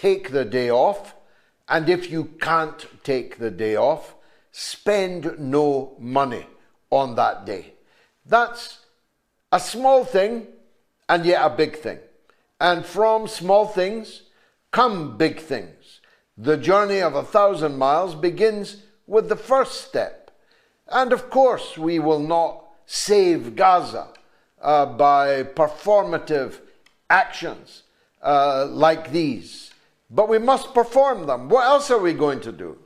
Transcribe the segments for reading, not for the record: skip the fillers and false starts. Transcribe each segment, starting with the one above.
take the day off. And if you can't take the day off, spend no money on that day. That's a small thing and yet a big thing. And from small things come big things. The journey of 1,000 miles begins with the first step. And of course, we will not save Gaza by performative actions like these. But we must perform them. What else are we going to do?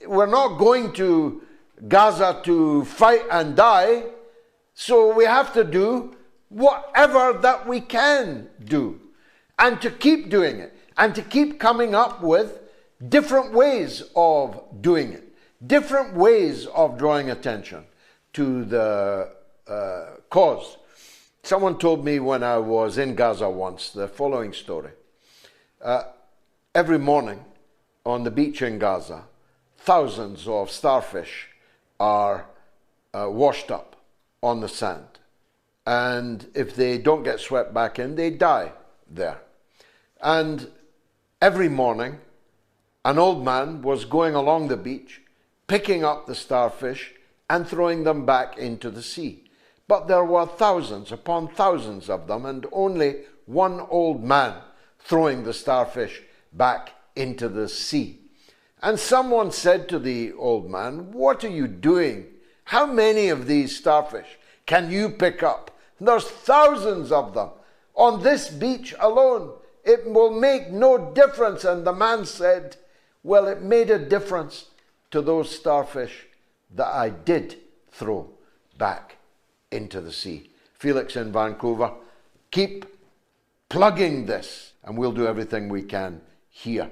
We're not going to Gaza to fight and die, so we have to do whatever that we can do, and to keep doing it, and to keep coming up with different ways of doing it, different ways of drawing attention to the cause. Someone told me when I was in Gaza once the following story. Every morning on the beach in Gaza, thousands of starfish are washed up on the sand. And if they don't get swept back in, they die there. And every morning, an old man was going along the beach, picking up the starfish and throwing them back into the sea. But there were thousands upon thousands of them, and only one old man throwing the starfish back into the sea. And someone said to the old man, "What are you doing? How many of these starfish can you pick up? There's thousands of them on this beach alone. It will make no difference." And the man said, "Well, it made a difference to those starfish that I did throw back into the sea." Felix in Vancouver, keep plugging this, and we'll do everything we can here.